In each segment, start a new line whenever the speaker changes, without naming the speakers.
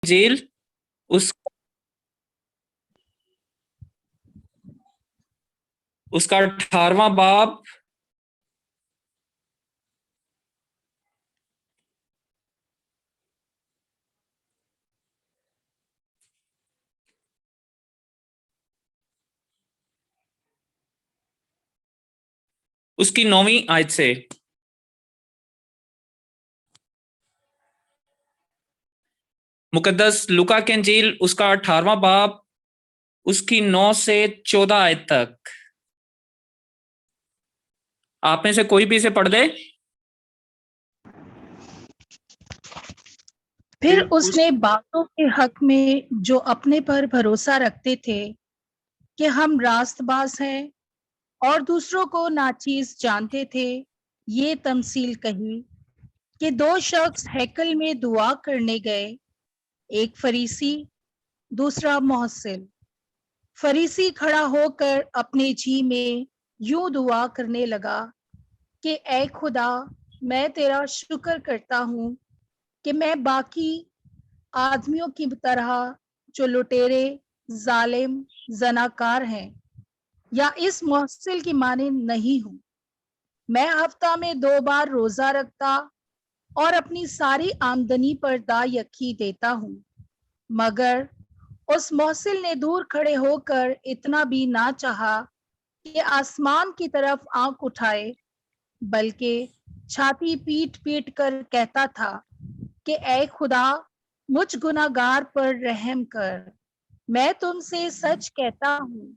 انجیل اس کا 18واں باب اس کی 9ویں آیت سے۔ مقدس لوکا کے انجیل اس کا 18واں باب اس کی 9 سے 14 آیت تک۔ آپ میں سے کوئی بھی اسے پڑھ دے۔
پھر اس نے باتوں کے حق میں جو اپنے پر بھروسہ رکھتے تھے کہ ہم راست باز ہیں اور دوسروں کو ناچیز جانتے تھے، یہ تمثیل کہی کہ 2 شخص ہیکل میں دعا کرنے گئے، ایک فریسی دوسرا محصل۔ فریسی کھڑا ہو کر اپنے جی میں یوں دعا کرنے لگا کہ اے خدا، میں تیرا شکر کرتا ہوں کہ میں باقی آدمیوں کی طرح جو لٹیرے، ظالم، زناکار ہیں یا اس محصل کی مانند نہیں ہوں۔ میں ہفتہ میں 2 بار روزہ رکھتا اور اپنی ساری آمدنی پر دا یکی دیتا ہوں۔ مگر اس محصل نے دور کھڑے ہو کر اتنا بھی نہ چاہا کہ آسمان کی طرف آنکھ اٹھائے، بلکہ چھاتی پیٹ پیٹ کر کہتا تھا کہ اے خدا، مجھ گناہگار پر رحم کر۔ میں تم سے سچ کہتا ہوں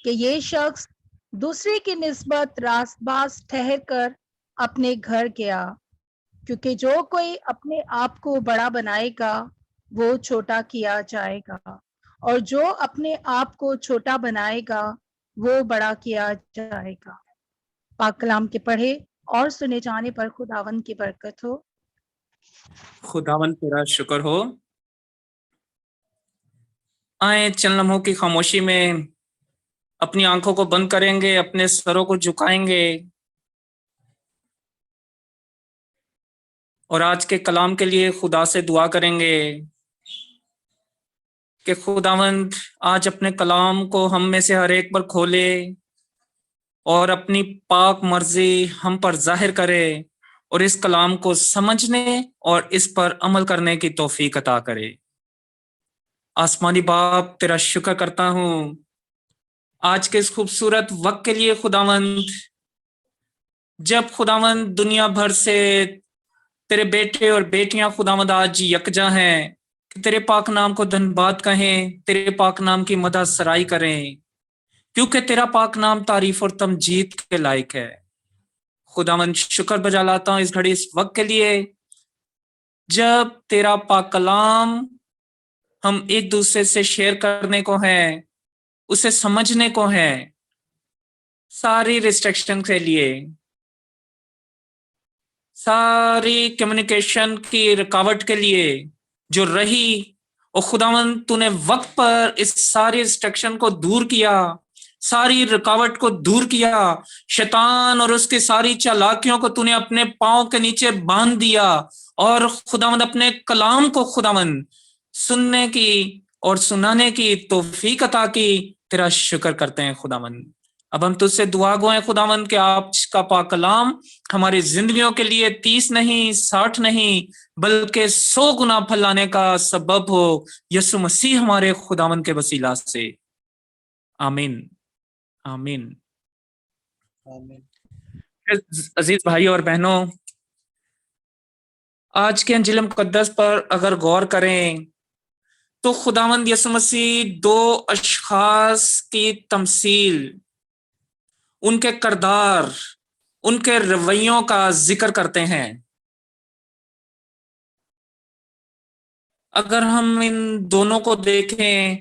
کہ یہ شخص دوسرے کی نسبت راست باز ٹھہر کر اپنے گھر گیا، کیونکہ جو کوئی اپنے آپ کو بڑا بنائے گا وہ چھوٹا کیا جائے گا، اور جو اپنے آپ کو چھوٹا بنائے گا وہ بڑا کیا جائے گا۔ پاک کلام کے پڑھے اور سنے جانے پر خداوند کی برکت ہو۔
خداوند تیرا شکر ہو۔ آئیں چند لمحوں کی خاموشی میں اپنی آنکھوں کو بند کریں گے، اپنے سروں کو جھکائیں گے اور آج کے کلام کے لیے خدا سے دعا کریں گے کہ خداوند آج اپنے کلام کو ہم میں سے ہر ایک پر کھولے اور اپنی پاک مرضی ہم پر ظاہر کرے اور اس کلام کو سمجھنے اور اس پر عمل کرنے کی توفیق عطا کرے۔ آسمانی باپ تیرا شکر کرتا ہوں آج کے اس خوبصورت وقت کے لیے خداوند، جب خداوند دنیا بھر سے تیرے بیٹے اور بیٹیاں خداوند آج یکجا ہیں کہ تیرے پاک نام کو دھن باد کہیں، تیرے پاک نام کی مدح سرائی کریں، کیونکہ تیرا پاک نام تعریف اور تمجید کے لائق ہے۔ خداوند شکر بجا لاتا ہوں اس گھڑی اس وقت کے لیے جب تیرا پاک کلام ہم ایک دوسرے سے شیئر کرنے کو ہیں، اسے سمجھنے کو ہیں، ساری ریسٹرکشن کے لیے، ساری کمیونیکیشن کی رکاوٹ کے لیے جو رہی، اور خداوند تو نے وقت پر اس ساری ریسٹرکشن کو دور کیا، ساری رکاوٹ کو دور کیا، شیطان اور اس کی ساری چالاکیوں کو تو نے اپنے پاؤں کے نیچے باندھ دیا، اور خداوند اپنے کلام کو خداوند سننے کی اور سنانے کی توفیق عطا کی۔ تیرا شکر کرتے ہیں خداوند۔ اب ہم تجھ سے دعا گو ہیں خداوند کہ آپ کا پاک کلام ہماری زندگیوں کے لیے 30 نہیں، 60 نہیں، بلکہ 100 گنا پھیلانے کا سبب ہو، یسوع مسیح ہمارے خداوند کے وسیلہ سے، آمین آمین۔ عزیز بھائی اور بہنوں، آج کے انجیل مقدس پر اگر غور کریں تو خداوند یسوع مسیح 2 اشخاص کی تمثیل، ان کے کردار، ان کے رویوں کا ذکر کرتے ہیں۔ اگر ہم ان دونوں کو دیکھیں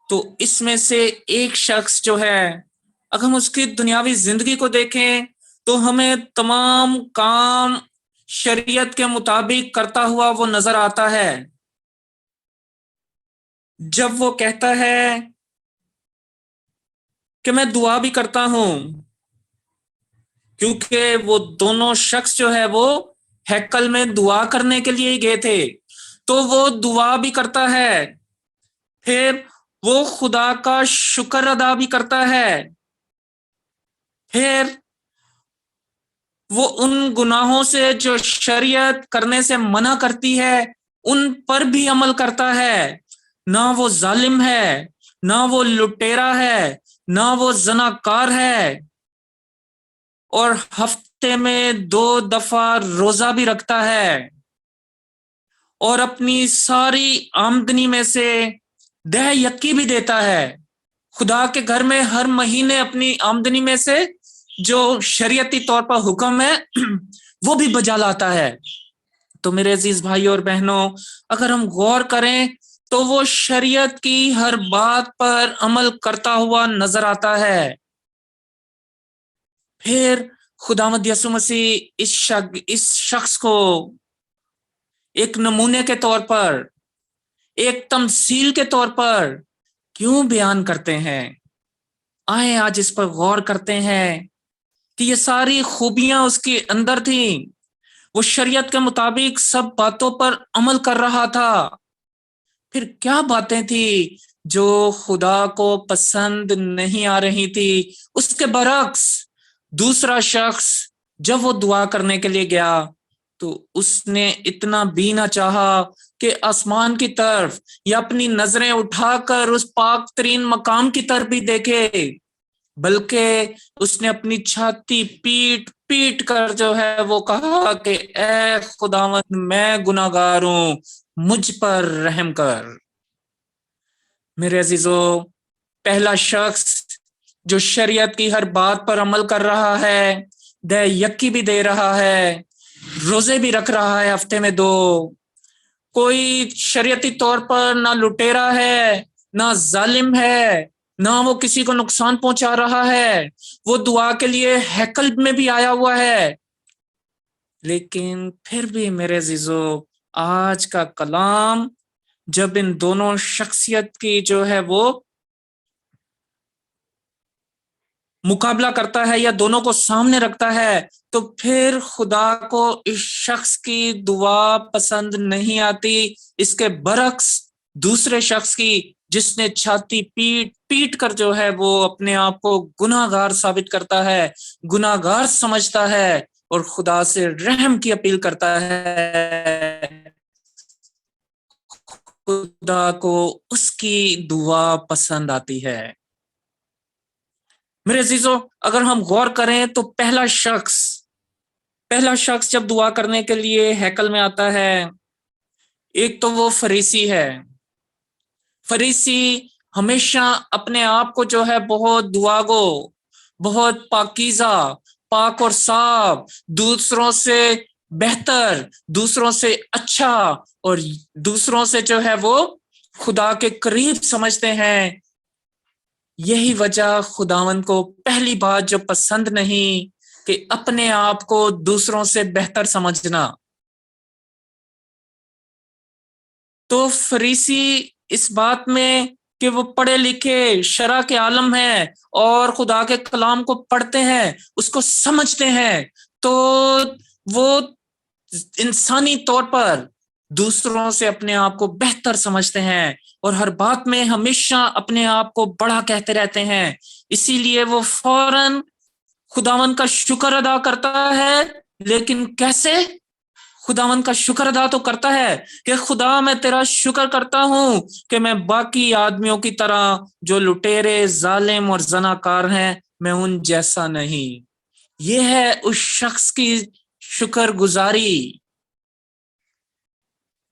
تو اس میں سے ایک شخص جو ہے، اگر ہم اس کی دنیاوی زندگی کو دیکھیں تو ہمیں تمام کام شریعت کے مطابق کرتا ہوا وہ نظر آتا ہے۔ جب وہ کہتا ہے کہ میں دعا بھی کرتا ہوں، کیونکہ وہ دونوں شخص جو ہے وہ ہیکل میں دعا کرنے کے لیے ہی گئے تھے، تو وہ دعا بھی کرتا ہے، پھر وہ خدا کا شکر ادا بھی کرتا ہے، پھر وہ ان گناہوں سے جو شریعت کرنے سے منع کرتی ہے ان پر بھی عمل کرتا ہے۔ نہ وہ ظالم ہے، نہ وہ لٹیرا ہے، نہ وہ زناکار ہے، اور ہفتے میں 2 دفعہ روزہ بھی رکھتا ہے، اور اپنی ساری آمدنی میں سے 10 یکی بھی دیتا ہے۔ خدا کے گھر میں ہر مہینے اپنی آمدنی میں سے جو شریعتی طور پر حکم ہے وہ بھی بجا لاتا ہے۔ تو میرے عزیز بھائیوں اور بہنوں، اگر ہم غور کریں تو وہ شریعت کی ہر بات پر عمل کرتا ہوا نظر آتا ہے۔ پھر خداوند یسوع مسیح اس شخص کو ایک نمونے کے طور پر، ایک تمثیل کے طور پر کیوں بیان کرتے ہیں؟ آئیں آج اس پر غور کرتے ہیں کہ یہ ساری خوبیاں اس کے اندر تھیں، وہ شریعت کے مطابق سب باتوں پر عمل کر رہا تھا، پھر کیا باتیں تھیں جو خدا کو پسند نہیں آ رہی تھی؟ اس کے برعکس دوسرا شخص جب وہ دعا کرنے کے لیے گیا تو اس نے اتنا بھی نہ چاہا کہ آسمان کی طرف یا اپنی نظریں اٹھا کر اس پاک ترین مقام کی طرف بھی دیکھے، بلکہ اس نے اپنی چھاتی پیٹ پیٹ کر جو ہے وہ کہا کہ اے خداوند میں گناہگار ہوں، مجھ پر رحم کر۔ میرے عزیزو، پہلا شخص جو شریعت کی ہر بات پر عمل کر رہا ہے، 10 یکی بھی دے رہا ہے، روزے بھی رکھ رہا ہے ہفتے میں 2، کوئی شریعتی طور پر نہ لٹیرا ہے، نہ ظالم ہے، نہ وہ کسی کو نقصان پہنچا رہا ہے، وہ دعا کے لیے ہیکل میں بھی آیا ہوا ہے، لیکن پھر بھی میرے عزیزو، آج کا کلام جب ان دونوں شخصیت کی جو ہے وہ مقابلہ کرتا ہے یا دونوں کو سامنے رکھتا ہے تو پھر خدا کو اس شخص کی دعا پسند نہیں آتی، اس کے برعکس دوسرے شخص کی، جس نے چھاتی پیٹ پیٹ کر جو ہے وہ اپنے آپ کو گناہگار ثابت کرتا ہے، گناہگار سمجھتا ہے اور خدا سے رحم کی اپیل کرتا ہے، خدا کو اس کی دعا پسند آتی ہے۔ میرے عزیزو، اگر ہم غور کریں تو پہلا شخص جب دعا کرنے کے لیے ہیکل میں آتا ہے، ایک تو وہ فریسی ہے۔ فریسی ہمیشہ اپنے آپ کو جو ہے بہت دعاگو، بہت پاکیزہ، پاک اور صاف، دوسروں سے بہتر، دوسروں سے اچھا اور دوسروں سے جو ہے وہ خدا کے قریب سمجھتے ہیں۔ یہی وجہ خداوند کو پہلی بات جو پسند نہیں کہ اپنے آپ کو دوسروں سے بہتر سمجھنا۔ تو فریسی اس بات میں کہ وہ پڑھے لکھے شرع کے عالم ہیں اور خدا کے کلام کو پڑھتے ہیں، اس کو سمجھتے ہیں، تو وہ انسانی طور پر دوسروں سے اپنے آپ کو بہتر سمجھتے ہیں اور ہر بات میں ہمیشہ اپنے آپ کو بڑا کہتے رہتے ہیں، اسی لیے وہ فوراً خداوند کا شکر ادا کرتا ہے۔ لیکن کیسے؟ خداوند کا شکر ادا تو کرتا ہے کہ خدا میں تیرا شکر کرتا ہوں کہ میں باقی آدمیوں کی طرح جو لٹیرے، ظالم اور زناکار ہیں، میں ان جیسا نہیں۔ یہ ہے اس شخص کی شکر گزاری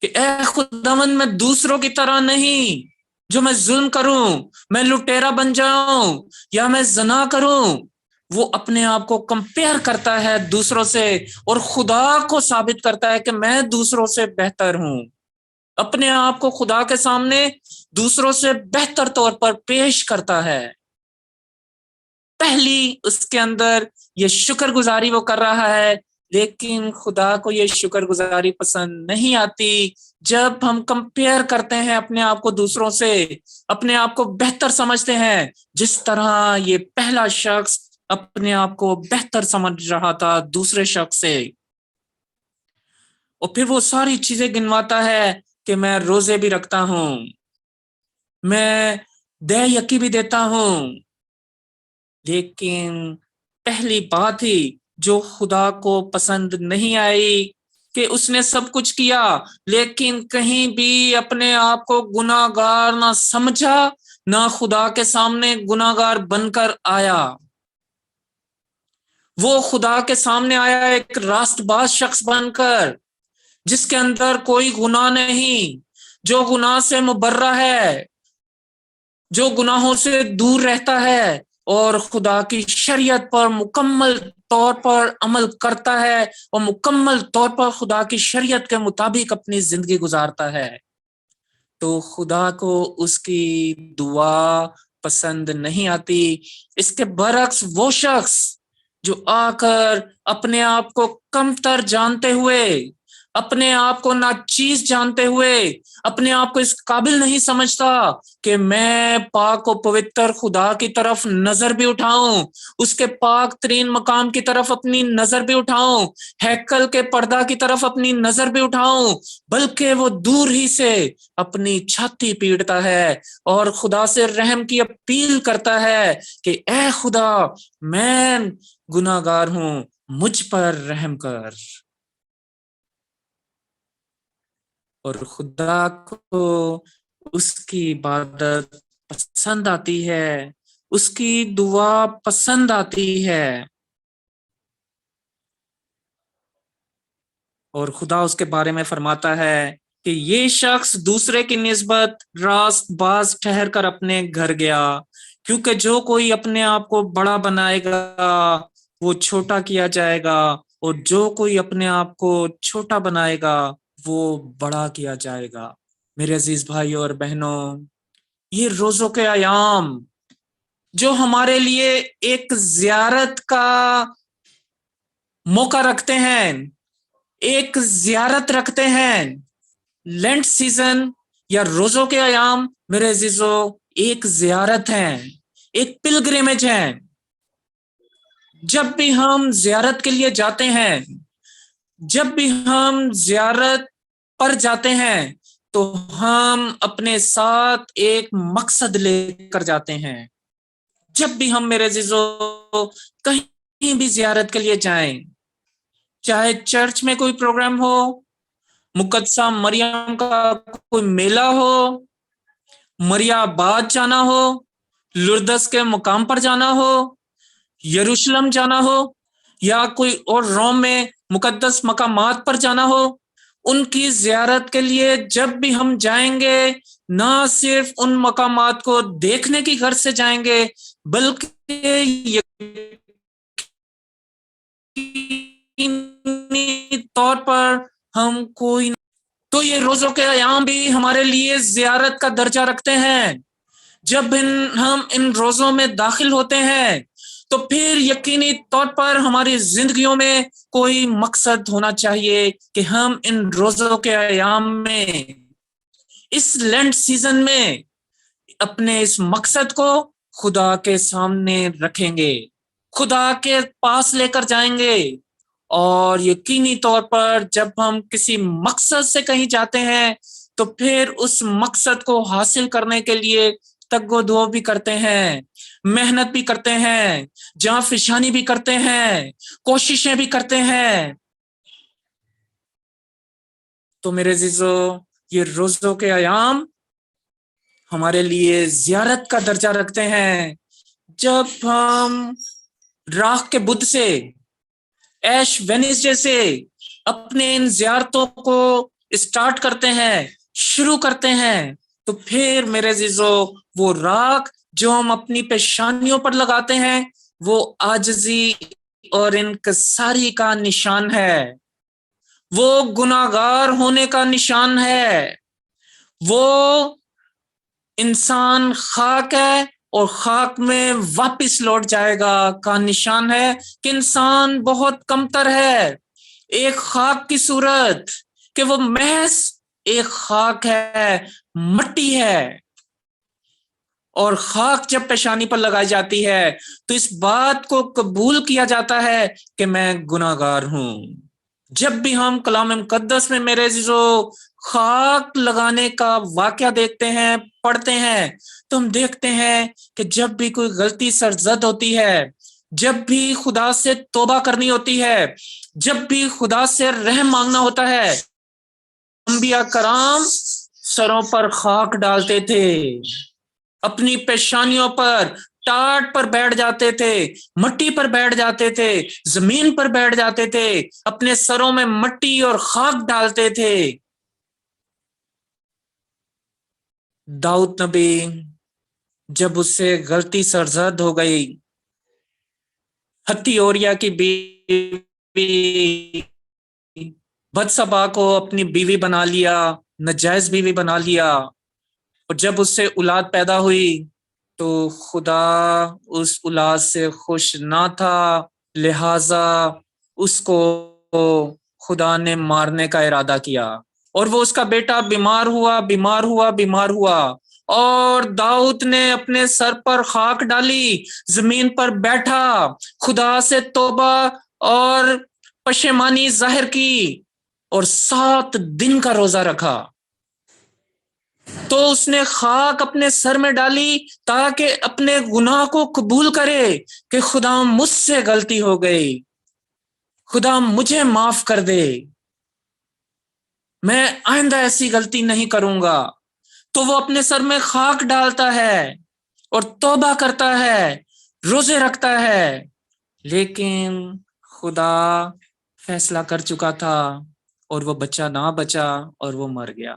کہ اے خداوند میں دوسروں کی طرح نہیں جو میں ظلم کروں، میں لٹیرا بن جاؤں یا میں زنا کروں۔ وہ اپنے آپ کو کمپیئر کرتا ہے دوسروں سے اور خدا کو ثابت کرتا ہے کہ میں دوسروں سے بہتر ہوں، اپنے آپ کو خدا کے سامنے دوسروں سے بہتر طور پر پیش کرتا ہے۔ پہلی اس کے اندر یہ شکر گزاری وہ کر رہا ہے، لیکن خدا کو یہ شکر گزاری پسند نہیں آتی جب ہم کمپیئر کرتے ہیں اپنے آپ کو دوسروں سے، اپنے آپ کو بہتر سمجھتے ہیں، جس طرح یہ پہلا شخص اپنے آپ کو بہتر سمجھ رہا تھا دوسرے شخص سے، اور پھر وہ ساری چیزیں گنواتا ہے کہ میں روزے بھی رکھتا ہوں, میں دہ یقی بھی دیتا ہوں, لیکن پہلی بات ہی جو خدا کو پسند نہیں آئی کہ اس نے سب کچھ کیا لیکن کہیں بھی اپنے آپ کو گناہ گار نہ سمجھا, نہ خدا کے سامنے گناہ گار بن کر آیا. وہ خدا کے سامنے آیا ایک راست باز شخص بن کر, جس کے اندر کوئی گناہ نہیں, جو گناہ سے مبرہ ہے, جو گناہوں سے دور رہتا ہے اور خدا کی شریعت پر مکمل طور پر عمل کرتا ہے اور مکمل طور پر خدا کی شریعت کے مطابق اپنی زندگی گزارتا ہے. تو خدا کو اس کی دعا پسند نہیں آتی. اس کے برعکس وہ شخص جو آ کر اپنے آپ کو کمتر جانتے ہوئے, اپنے آپ کو ناچیز جانتے ہوئے, اپنے آپ کو اس قابل نہیں سمجھتا کہ میں پاک و پوتر خدا کی طرف نظر بھی اٹھاؤں, اس کے پاک ترین مقام کی طرف اپنی نظر بھی اٹھاؤں, ہیکل کے پردہ کی طرف اپنی نظر بھی اٹھاؤں, بلکہ وہ دور ہی سے اپنی چھاتی پیٹتا ہے اور خدا سے رحم کی اپیل کرتا ہے کہ اے خدا, میں گناہ گار ہوں, مجھ پر رحم کر. اور خدا کو اس کی عبادت پسند آتی ہے, اس کی دعا پسند آتی ہے, اور خدا اس کے بارے میں فرماتا ہے کہ یہ شخص دوسرے کی نسبت راست باز ٹھہر کر اپنے گھر گیا, کیونکہ جو کوئی اپنے آپ کو بڑا بنائے گا وہ چھوٹا کیا جائے گا, اور جو کوئی اپنے آپ کو چھوٹا بنائے گا وہ بڑا کیا جائے گا. میرے عزیز بھائیوں اور بہنوں, یہ روزوں کے ایام جو ہمارے لیے ایک زیارت کا موقع رکھتے ہیں, ایک زیارت رکھتے ہیں, لینٹ سیزن یا روزوں کے ایام میرے عزیزو ایک زیارت ہیں, ایک پلگریمیج ہیں. جب بھی ہم زیارت کے لیے جاتے ہیں, جب بھی ہم زیارت پر جاتے ہیں تو ہم اپنے ساتھ ایک مقصد لے کر جاتے ہیں. جب بھی ہم میرے عزیزو کہیں بھی زیارت کے لیے جائیں, چاہے چرچ میں کوئی پروگرام ہو, مقدسہ مریم کا کوئی میلہ ہو, مریم آباد جانا ہو, لردس کے مقام پر جانا ہو, یروشلم جانا ہو, یا کوئی اور روم میں مقدس مقامات پر جانا ہو, ان کی زیارت کے لیے جب بھی ہم جائیں گے نہ صرف ان مقامات کو دیکھنے کی غرض سے جائیں گے, بلکہ یقینی طور پر ہم کوئی, تو یہ روزوں کے ایام بھی ہمارے لیے زیارت کا درجہ رکھتے ہیں. جب ہم ان روزوں میں داخل ہوتے ہیں تو پھر یقینی طور پر ہماری زندگیوں میں کوئی مقصد ہونا چاہیے کہ ہم ان روزوں کے ایام میں, اس لینٹ سیزن میں اپنے اس مقصد کو خدا کے سامنے رکھیں گے, خدا کے پاس لے کر جائیں گے. اور یقینی طور پر جب ہم کسی مقصد سے کہیں جاتے ہیں تو پھر اس مقصد کو حاصل کرنے کے لیے تگ و دو بھی کرتے ہیں, محنت بھی کرتے ہیں, جاں فشانی بھی کرتے ہیں, کوششیں بھی کرتے ہیں. تو میرے عزیزو, یہ روزوں کے ایام ہمارے لیے زیارت کا درجہ رکھتے ہیں. جب ہم راہ کے بدھ سے, ایش وینسڈے سے اپنے ان زیارتوں کو اسٹارٹ کرتے ہیں, شروع کرتے ہیں, تو پھر میرے عزیزو وہ راگ جو ہم اپنی پیشانیوں پر لگاتے ہیں وہ عاجزی اور انکساری کا نشان ہے, وہ گناہگار ہونے کا نشان ہے, وہ انسان خاک ہے اور خاک میں واپس لوٹ جائے گا کا نشان ہے کہ انسان بہت کمتر ہے, ایک خاک کی صورت کہ وہ محض ایک خاک ہے, مٹی ہے. اور خاک جب پیشانی پر لگائی جاتی ہے تو اس بات کو قبول کیا جاتا ہے کہ میں گناہگار ہوں. جب بھی ہم کلام مقدس میں میرے عزیزو خاک لگانے کا واقعہ دیکھتے ہیں، پڑھتے ہیں، تو ہم دیکھتے ہیں کہ جب بھی کوئی غلطی سرزد ہوتی ہے، جب بھی خدا سے توبہ کرنی ہوتی ہے، جب بھی خدا سے رحم مانگنا ہوتا ہے، انبیاء کرام سروں پر خاک ڈالتے تھے، اپنی پیشانیوں پر ٹاٹ پر بیٹھ جاتے تھے، مٹی پر بیٹھ جاتے تھے، زمین پر بیٹھ جاتے تھے، اپنے سروں میں مٹی اور خاک ڈالتے تھے۔ داؤد نبی جب اس سے غلطی سرزد ہو گئی، ہتی اوریا کی بیوی بتسبا کو اپنی بیوی بنا لیا، ناجائز بیوی بنا لیا، اور جب اس سے اولاد پیدا ہوئی تو خدا اس اولاد سے خوش نہ تھا، لہذا اس کو خدا نے مارنے کا ارادہ کیا، اور وہ اس کا بیٹا بیمار ہوا اور داؤد نے اپنے سر پر خاک ڈالی، زمین پر بیٹھا، خدا سے توبہ اور پشیمانی ظاہر کی، اور 7 دن کا روزہ رکھا۔ تو اس نے خاک اپنے سر میں ڈالی تاکہ اپنے گناہ کو قبول کرے کہ خدا مجھ سے غلطی ہو گئی، خدا مجھے معاف کر دے، میں آئندہ ایسی غلطی نہیں کروں گا۔ تو وہ اپنے سر میں خاک ڈالتا ہے اور توبہ کرتا ہے، روزے رکھتا ہے، لیکن خدا فیصلہ کر چکا تھا اور وہ بچہ نہ بچا اور وہ مر گیا۔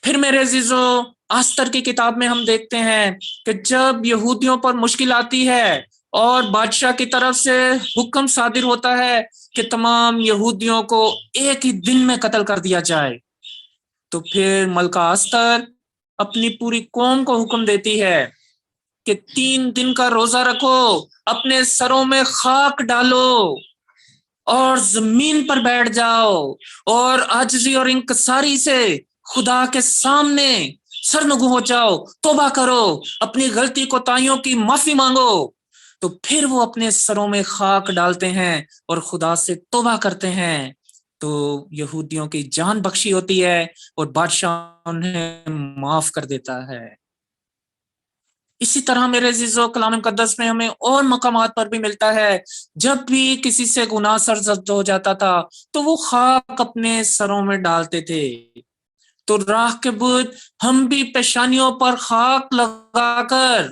پھر میرے عزیزو، آستر کی کتاب میں ہم دیکھتے ہیں کہ جب یہودیوں پر مشکل آتی ہے اور بادشاہ کی طرف سے حکم صادر ہوتا ہے کہ تمام یہودیوں کو ایک ہی دن میں قتل کر دیا جائے، تو پھر ملکہ آستر اپنی پوری قوم کو حکم دیتی ہے کہ 3 دن کا روزہ رکھو، اپنے سروں میں خاک ڈالو اور زمین پر بیٹھ جاؤ اور عاجزی اور انکساری سے خدا کے سامنے سرنگو ہو جاؤ، توبہ کرو، اپنی غلطی کوتاہیوں کی معافی مانگو۔ تو پھر وہ اپنے سروں میں خاک ڈالتے ہیں اور خدا سے توبہ کرتے ہیں، تو یہودیوں کی جان بخشی ہوتی ہے اور بادشاہ انہیں معاف کر دیتا ہے۔ اسی طرح میرے عزیزو، کلام مقدس میں ہمیں اور مقامات پر بھی ملتا ہے، جب بھی کسی سے گناہ سرزد ہو جاتا تھا تو وہ خاک اپنے سروں میں ڈالتے تھے۔ تو راہ کے بدھ ہم بھی پیشانیوں پر خاک لگا کر،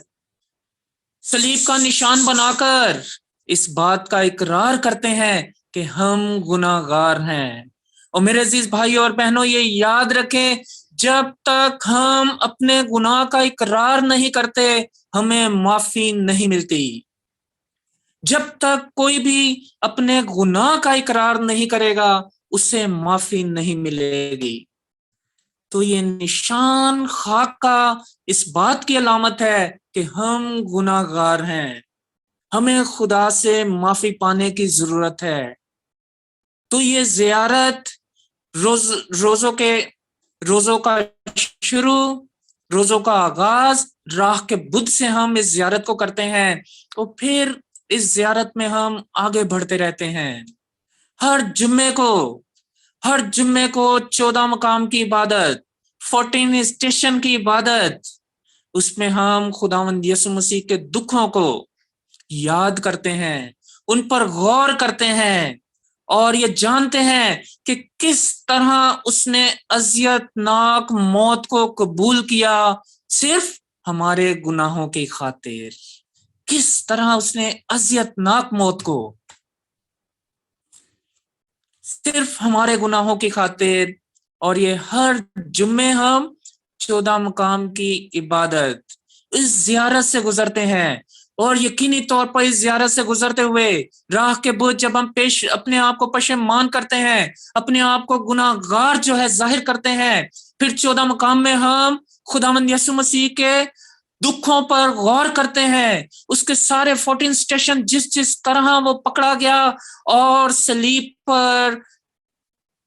صلیب کا نشان بنا کر اس بات کا اقرار کرتے ہیں کہ ہم گناہ گار ہیں۔ اور میرے عزیز بھائیو اور بہنوں، یہ یاد رکھیں، جب تک ہم اپنے گناہ کا اقرار نہیں کرتے ہمیں معافی نہیں ملتی۔ جب تک کوئی بھی اپنے گناہ کا اقرار نہیں کرے گا اسے معافی نہیں ملے گی۔ تو یہ نشان خاک کا اس بات کی علامت ہے کہ ہم گناہ گار ہیں، ہمیں خدا سے معافی پانے کی ضرورت ہے۔ تو یہ زیارت روزوں کا شروع، روزوں کا آغاز راہ کے بدھ سے ہم اس زیارت کو کرتے ہیں، اور پھر اس زیارت میں ہم آگے بڑھتے رہتے ہیں۔ ہر جمعے کو 14 مقام کی عبادت، 14 اسٹیشن کی عبادت، اس میں ہم خداوند یسوع مسیح کے دکھوں کو یاد کرتے ہیں، ان پر غور کرتے ہیں، اور یہ جانتے ہیں کہ کس طرح اس نے اذیت ناک موت کو قبول کیا صرف ہمارے گناہوں کی خاطر، کس طرح اس نے اذیت ناک موت کو صرف ہمارے گناہوں کی خاطر۔ اور یہ ہر جمعے ہم 14 مقام کی عبادت اس زیارت سے گزرتے ہیں، اور یقینی طور پر اس زیارت سے گزرتے ہوئے راہ کے بعد جب ہم اپنے آپ کو پشیمان کرتے ہیں، اپنے آپ کو گناہ گار جو ہے ظاہر کرتے ہیں، پھر 14 مقام میں ہم خداوند یسوع مسیح کے دکھوں پر غور کرتے ہیں، اس کے سارے 14 سٹیشن جس طرح وہ پکڑا گیا اور صلیب پر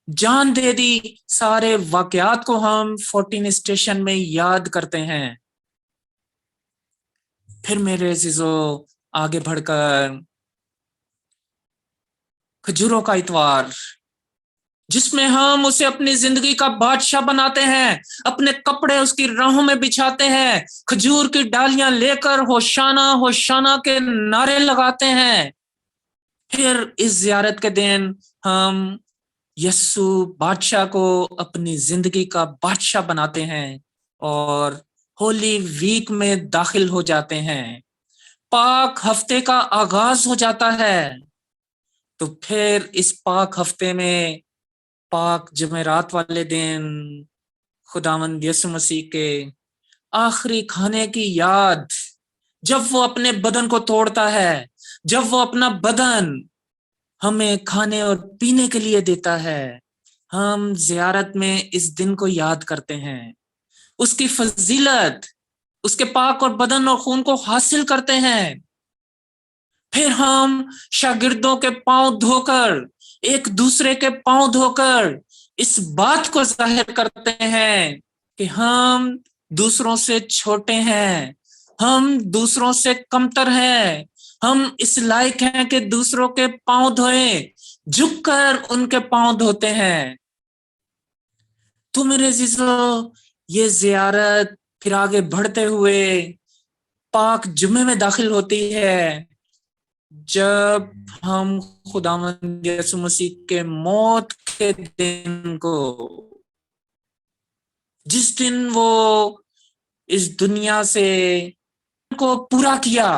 جان دے دی، سارے واقعات کو ہم 14 سٹیشن میں یاد کرتے ہیں۔ پھر میرے عزیزو آگے بڑھ کر کھجوروں کا اتوار، جس میں ہم اسے اپنی زندگی کا بادشاہ بناتے ہیں، اپنے کپڑے اس کی راہوں میں بچھاتے ہیں، کھجور کی ڈالیاں لے کر ہوشانہ ہوشانہ کے نعرے لگاتے ہیں۔ پھر اس زیارت کے دن ہم یسوع بادشاہ کو اپنی زندگی کا بادشاہ بناتے ہیں اور ہولی ویک میں داخل ہو جاتے ہیں، پاک ہفتے کا آغاز ہو جاتا ہے۔ تو پھر اس پاک ہفتے میں پاک جمعرات والے دن خداوند یسوع مسیح کے آخری کھانے کی یاد، جب وہ اپنے بدن کو توڑتا ہے، جب وہ اپنا بدن ہمیں کھانے اور پینے کے لیے دیتا ہے، ہم زیارت میں اس دن کو یاد کرتے ہیں، اس کی فضیلت، اس کے پاک اور بدن اور خون کو حاصل کرتے ہیں۔ پھر ہم شاگردوں کے پاؤں دھو کر، ایک دوسرے کے پاؤں دھو کر اس بات کو ظاہر کرتے ہیں کہ ہم دوسروں سے چھوٹے ہیں، ہم دوسروں سے کمتر ہیں، ہم اس لائق ہیں کہ دوسروں کے پاؤں دھوئیں، جھک کر ان کے پاؤں دھوتے ہیں۔ تو میرے عزیزو، یہ زیارت پھر آگے بڑھتے ہوئے پاک جمعے میں داخل ہوتی ہے، جب ہم خداوند یسوع مسیح کے موت کے دن کو، جس دن وہ اس دنیا سے کو پورا کیا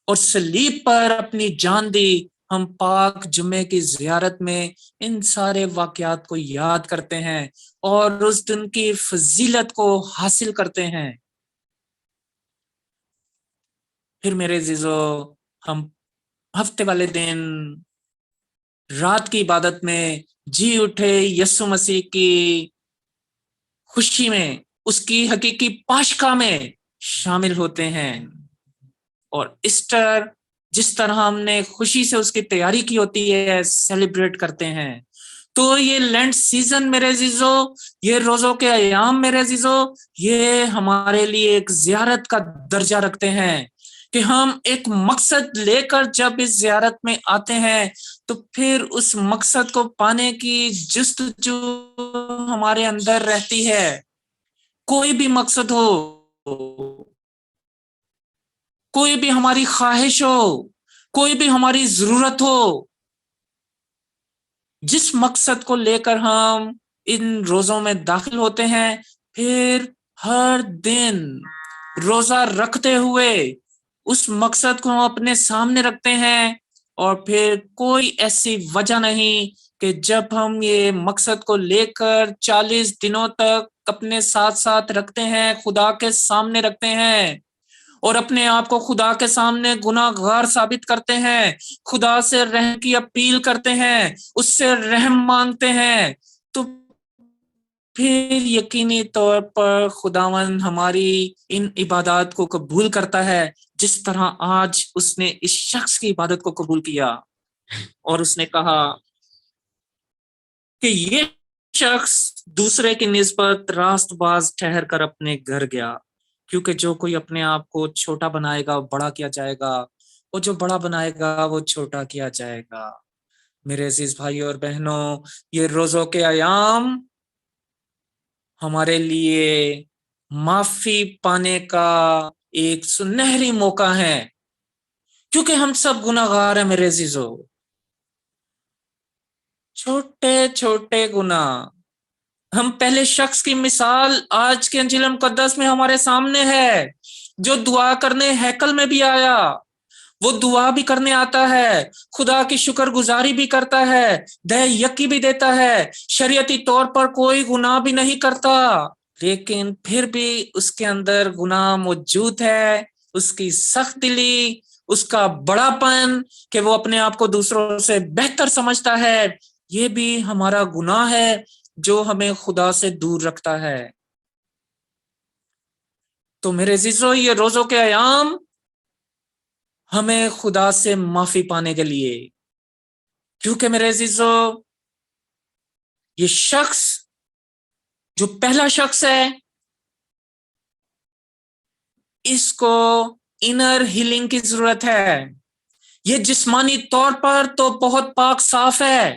اور صلیب پر اپنی جان دی، ہم پاک جمعے کی زیارت میں ان سارے واقعات کو یاد کرتے ہیں اور اس دن کی فضیلت کو حاصل کرتے ہیں۔ پھر میرے عزیزو، ہم ہفتے والے دن رات کی عبادت میں جی اٹھے یسوع مسیح کی خوشی میں، اس کی حقیقی پاشکا میں شامل ہوتے ہیں، اور ایسٹر جس طرح ہم نے خوشی سے اس کی تیاری کی ہوتی ہے سیلیبریٹ کرتے ہیں۔ تو یہ لینٹ سیزن میرے عزیزو، یہ روزوں کے ایام میرے عزیزو، یہ ہمارے لیے ایک زیارت کا درجہ رکھتے ہیں کہ ہم ایک مقصد لے کر جب اس زیارت میں آتے ہیں تو پھر اس مقصد کو پانے کی جستجو ہمارے اندر رہتی ہے۔ کوئی بھی مقصد ہو، کوئی بھی ہماری خواہش ہو، کوئی بھی ہماری ضرورت ہو، جس مقصد کو لے کر ہم ان روزوں میں داخل ہوتے ہیں، پھر ہر دن روزہ رکھتے ہوئے اس مقصد کو ہم اپنے سامنے رکھتے ہیں، اور پھر کوئی ایسی وجہ نہیں کہ جب ہم یہ مقصد کو لے کر 40 دنوں تک اپنے ساتھ ساتھ رکھتے ہیں، خدا کے سامنے رکھتے ہیں اور اپنے آپ کو خدا کے سامنے گناہ گار ثابت کرتے ہیں، خدا سے رحم کی اپیل کرتے ہیں، اس سے رحم مانگتے ہیں، تو پھر یقینی طور پر خداوند ہماری ان عبادات کو قبول کرتا ہے، جس طرح آج اس نے اس شخص کی عبادت کو قبول کیا اور اس نے کہا کہ یہ شخص دوسرے کی نسبت راست باز ٹھہر کر اپنے گھر گیا، کیونکہ جو کوئی اپنے آپ کو چھوٹا بنائے گا بڑا کیا جائے گا، اور جو بڑا بنائے گا وہ چھوٹا کیا جائے گا۔ میرے عزیز بھائیوں اور بہنوں، یہ روزوں کے ایام ہمارے لیے معافی پانے کا ایک سنہری موقع ہے، کیونکہ ہم سب گناہ گار ہیں میرے عزیزو، چھوٹے چھوٹے گناہ۔ ہم پہلے شخص کی مثال آج کے انجیل مقدس میں ہمارے سامنے ہے، جو دعا کرنے ہیکل میں بھی آیا، وہ دعا بھی کرنے آتا ہے، خدا کی شکر گزاری بھی کرتا ہے، دہ یکی بھی دیتا ہے، شریعتی طور پر کوئی گناہ بھی نہیں کرتا، لیکن پھر بھی اس کے اندر گناہ موجود ہے، اس کی سخت دلی، اس کا بڑا پن کہ وہ اپنے آپ کو دوسروں سے بہتر سمجھتا ہے، یہ بھی ہمارا گناہ ہے جو ہمیں خدا سے دور رکھتا ہے۔ تو میرے عزیزو، یہ روزوں کے ایام ہمیں خدا سے معافی پانے کے لیے، کیونکہ میرے عزیزو، یہ شخص جو پہلا شخص ہے، اس کو انر ہیلنگ کی ضرورت ہے۔ یہ جسمانی طور پر تو بہت پاک صاف ہے،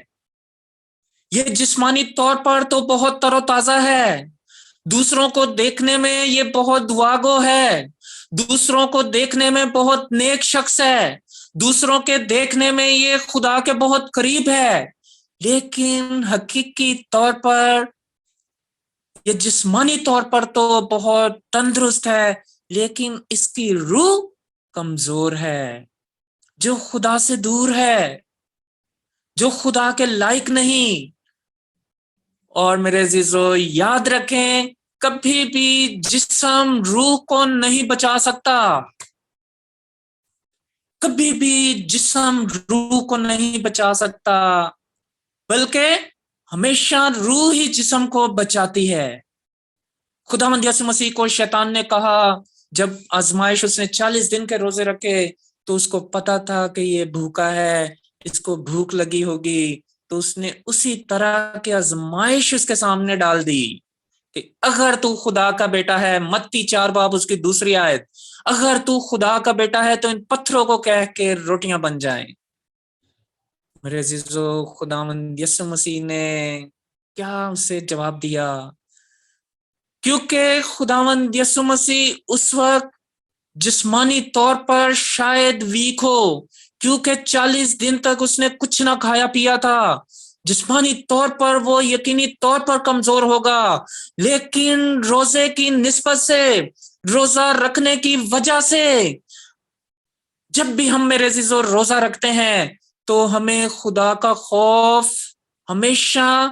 یہ جسمانی طور پر تو بہت تر و تازہ ہے، دوسروں کو دیکھنے میں یہ بہت دعاگو ہے، دوسروں کو دیکھنے میں بہت نیک شخص ہے، دوسروں کے دیکھنے میں یہ خدا کے بہت قریب ہے، لیکن حقیقی طور پر یہ جسمانی طور پر تو بہت تندرست ہے، لیکن اس کی روح کمزور ہے، جو خدا سے دور ہے، جو خدا کے لائق نہیں۔ اور میرے عزیزو یاد رکھیں، کبھی بھی جسم روح کو نہیں بچا سکتا، کبھی بھی جسم روح کو نہیں بچا سکتا، بلکہ ہمیشہ روح ہی جسم کو بچاتی ہے۔ خداوند یسوع مسیح کو شیطان نے کہا، جب آزمائش اس نے 40 دن کے روزے رکھے تو اس کو پتا تھا کہ یہ بھوکا ہے، اس کو بھوک لگی ہوگی، تو اس نے اسی طرح کی آزمائش اس کے سامنے ڈال دی کہ اگر تو خدا کا بیٹا ہے، متی 4 باب اس کی 2 آیت، اگر تو خدا کا بیٹا ہے تو ان پتھروں کو کہہ کے روٹیاں بن جائیں۔ میرے عزیزو خداوند یسوع مسیح نے کیا اسے جواب دیا؟ کیونکہ خداوند یسوع مسیح اس وقت جسمانی طور پر شاید ویک ہو، کیونکہ 40 دن تک اس نے کچھ نہ کھایا پیا تھا، جسمانی طور پر وہ یقینی طور پر کمزور ہوگا، لیکن روزے کی نسبت سے، روزہ رکھنے کی وجہ سے، جب بھی ہم میرے عزیزو روزہ رکھتے ہیں تو ہمیں خدا کا خوف ہمیشہ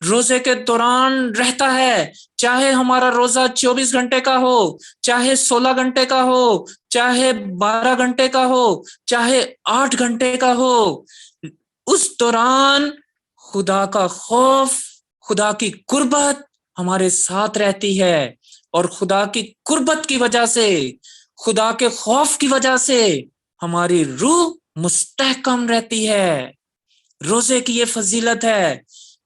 روزے کے دوران رہتا ہے، چاہے ہمارا روزہ 24 گھنٹے کا ہو، چاہے 16 گھنٹے کا ہو، چاہے 12 گھنٹے کا ہو، چاہے 8 گھنٹے کا ہو، اس دوران خدا کا خوف، خدا کی قربت ہمارے ساتھ رہتی ہے، اور خدا کی قربت کی وجہ سے، خدا کے خوف کی وجہ سے ہماری روح مستحکم رہتی ہے۔ روزے کی یہ فضیلت ہے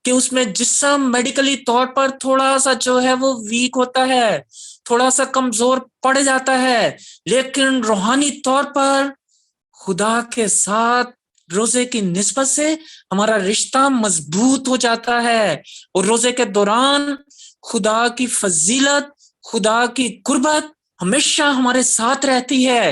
کہ اس میں جسم میڈیکلی طور پر تھوڑا سا جو ہے وہ ویک ہوتا ہے، تھوڑا سا کمزور پڑ جاتا ہے، لیکن روحانی طور پر خدا کے ساتھ روزے کی نسبت سے ہمارا رشتہ مضبوط ہو جاتا ہے، اور روزے کے دوران خدا کی فضیلت، خدا کی قربت ہمیشہ ہمارے ساتھ رہتی ہے،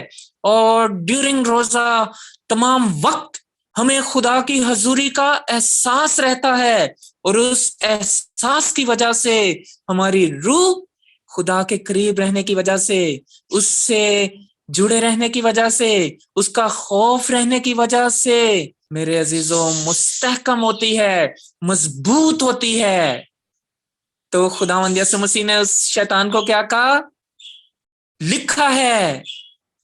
اور ڈیورنگ روزہ تمام وقت ہمیں خدا کی حضوری کا احساس رہتا ہے، اور اس احساس کی وجہ سے ہماری روح خدا کے قریب رہنے کی وجہ سے، اس سے جڑے رہنے کی وجہ سے، اس کا خوف رہنے کی وجہ سے میرے عزیزوں مستحکم ہوتی ہے، مضبوط ہوتی ہے۔ تو خداوند یسوع مسیح نے اس شیطان کو کیا کہا؟ لکھا ہے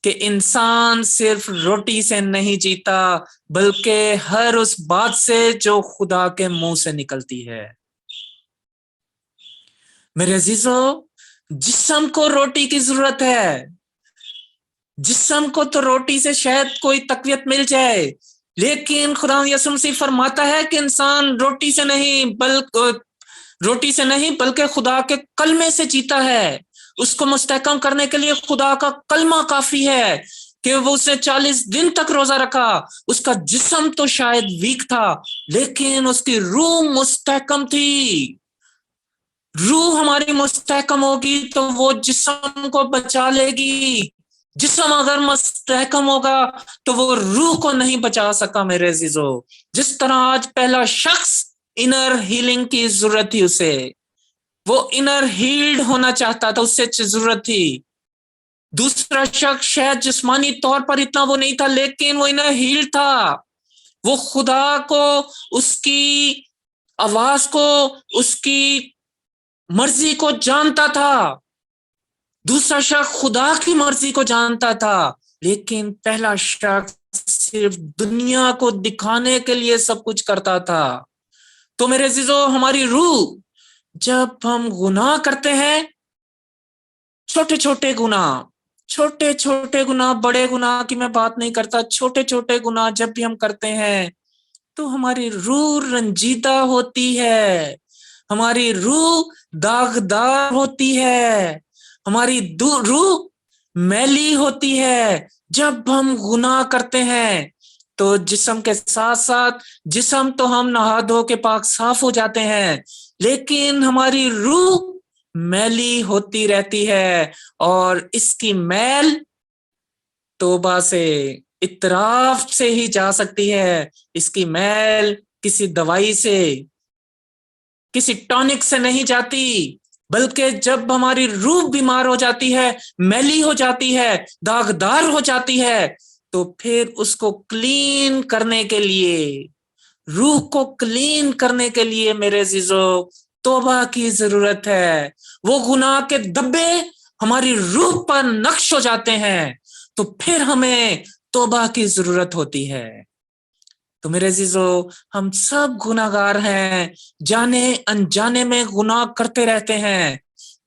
کہ انسان صرف روٹی سے نہیں جیتا، بلکہ ہر اس بات سے جو خدا کے منہ سے نکلتی ہے۔ میرے عزیزو، جسم کو روٹی کی ضرورت ہے، جسم کو تو روٹی سے شاید کوئی تقویت مل جائے، لیکن خدا یسوع مسیح فرماتا ہے کہ انسان روٹی سے نہیں بلکہ خدا کے کلمے سے جیتا ہے۔ اس کو مستحکم کرنے کے لیے خدا کا کلمہ کافی ہے کہ وہ اس نے 40 دن تک روزہ رکھا، اس کا جسم تو شاید ویک تھا، لیکن اس کی روح مستحکم تھی۔ روح ہماری مستحکم ہوگی تو وہ جسم کو بچا لے گی، جسم اگر مستحکم ہوگا تو وہ روح کو نہیں بچا سکا۔ میرے عزیزو، جس طرح آج پہلا شخص انر ہیلنگ کی ضرورت تھی، اسے وہ انر ہیلڈ ہونا چاہتا تھا، اس سے ضرورت تھی۔ دوسرا شخص شاید جسمانی طور پر اتنا وہ نہیں تھا، لیکن وہ انر ہیلڈ تھا، وہ خدا کو، اس کی آواز کو، اس کی مرضی کو جانتا تھا۔ دوسرا شخص خدا کی مرضی کو جانتا تھا، لیکن پہلا شخص صرف دنیا کو دکھانے کے لیے سب کچھ کرتا تھا۔ تو میرے عزیزو، ہماری روح جب ہم گناہ کرتے ہیں، چھوٹے چھوٹے گناہ، بڑے گناہ کی میں بات نہیں کرتا، چھوٹے چھوٹے گناہ جب بھی ہم کرتے ہیں تو ہماری روح رنجیدہ ہوتی ہے، ہماری روح داغدار ہوتی ہے، ہماری روح میلی ہوتی ہے۔ جب ہم گناہ کرتے ہیں تو جسم کے ساتھ ساتھ جسم تو ہم نہا دھو کے پاک صاف ہو جاتے ہیں، لیکن ہماری روح میلی ہوتی رہتی ہے، اور اس کی میل توبہ سے، اطراف سے ہی جا سکتی ہے۔ اس کی میل کسی دوائی سے، کسی ٹونک سے نہیں جاتی، بلکہ جب ہماری روح بیمار ہو جاتی ہے، میلی ہو جاتی ہے، داغدار ہو جاتی ہے، تو پھر اس کو کلین کرنے کے لیے، روح کو کلین کرنے کے لیے میرے عزیزو توبہ کی ضرورت ہے۔ وہ گناہ کے دبے ہماری روح پر نقش ہو جاتے ہیں، تو پھر ہمیں توبہ کی ضرورت ہوتی ہے۔ تو میرے عزیزو، ہم سب گناہگار ہیں، جانے انجانے میں گناہ کرتے رہتے ہیں،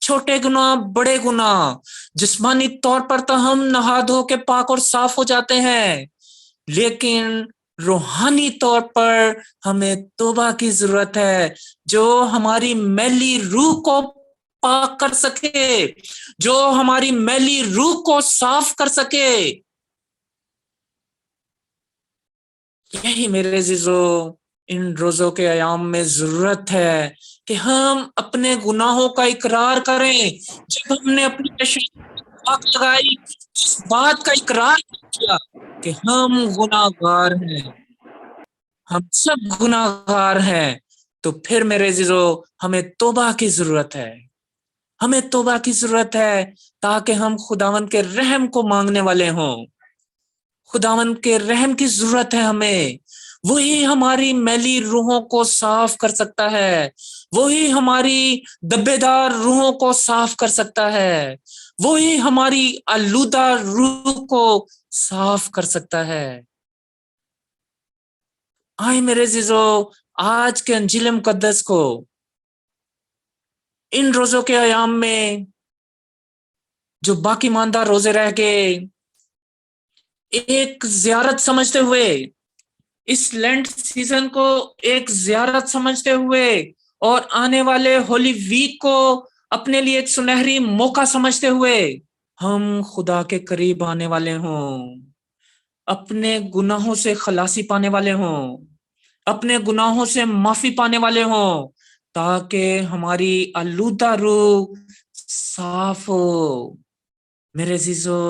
چھوٹے گناہ، بڑے گناہ۔ جسمانی طور پر تو ہم نہا دھو کے پاک اور صاف ہو جاتے ہیں، لیکن روحانی طور پر ہمیں توبہ کی ضرورت ہے، جو ہماری میلی روح کو پاک کر سکے، جو ہماری میلی روح کو صاف کر سکے۔ یہی میرے عزیزو ان روزوں کے ایام میں ضرورت ہے کہ ہم اپنے گناہوں کا اقرار کریں۔ جب ہم نے اپنی آگ لگائی، اس بات کا اقرار کیا کہ ہم گناہگار ہیں، ہم سب گناہگار ہیں، تو پھر میرے عزیزو ہمیں توبہ کی ضرورت ہے، ہمیں توبہ کی ضرورت ہے، تاکہ ہم خداوند کے رحم کو مانگنے والے ہوں۔ خداوند کے رحم کی ضرورت ہے ہمیں، وہی ہماری میلی روحوں کو صاف کر سکتا ہے، وہی ہماری دبے دار روحوں کو صاف کر سکتا ہے، وہی ہماری آلودہ روح کو صاف کر سکتا ہے۔ آئے میرے عزیزو، آج کے انجیل مقدس کو ان روزوں کے ایام میں جو باقی ماندہ روزے رہ گئے، ایک زیارت سمجھتے ہوئے، اس لینٹ سیزن کو ایک زیارت سمجھتے ہوئے، اور آنے والے ہولی ویک کو اپنے لیے ایک سنہری موقع سمجھتے ہوئے ہم خدا کے قریب آنے والے ہوں، اپنے گناہوں سے خلاصی پانے والے ہوں، اپنے گناہوں سے معافی پانے والے ہوں، تاکہ ہماری آلودہ روح صاف ہو۔ میرے عزیزو،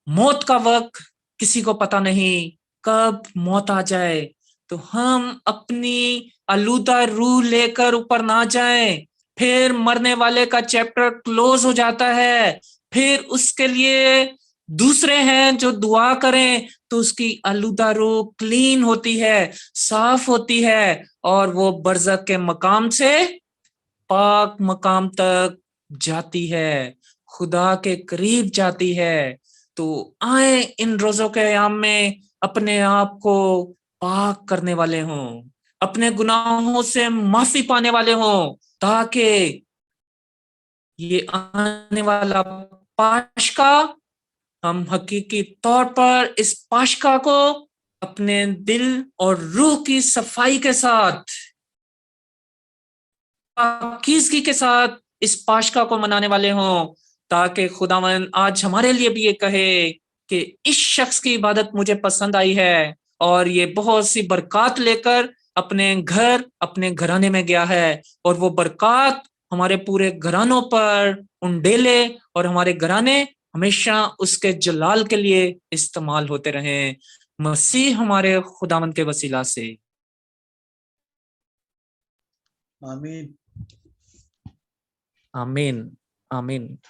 موت کا وقت کسی کو پتہ نہیں کب موت آ جائے، تو ہم اپنی آلودہ روح لے کر اوپر نہ جائیں، پھر مرنے والے کا چیپٹر کلوز ہو جاتا ہے، پھر اس کے لیے دوسرے ہیں جو دعا کریں، تو اس کی آلودہ روح کلین ہوتی ہے، صاف ہوتی ہے، اور وہ برزخ کے مقام سے پاک مقام تک جاتی ہے، خدا کے قریب جاتی ہے۔ تو آئیں ان روزوں کے ایام میں اپنے آپ کو پاک کرنے والے ہوں، اپنے گناہوں سے معافی پانے والے ہوں، تاکہ یہ آنے والا پاشکا ہم حقیقی طور پر اس پاشکا کو اپنے دل اور روح کی صفائی کے ساتھ، پاکیزگی کے ساتھ اس پاشکا کو منانے والے ہوں، تاکہ خداوند آج ہمارے لیے بھی یہ کہے کہ اس شخص کی عبادت مجھے پسند آئی ہے، اور یہ بہت سی برکات لے کر اپنے گھر، اپنے گھرانے میں گیا ہے، اور وہ برکات ہمارے پورے گھرانوں پر انڈیلے، اور ہمارے گھرانے ہمیشہ اس کے جلال کے لیے استعمال ہوتے رہیں، مسیح ہمارے خداوند کے وسیلہ سے۔
آمین۔
آمین، آمین۔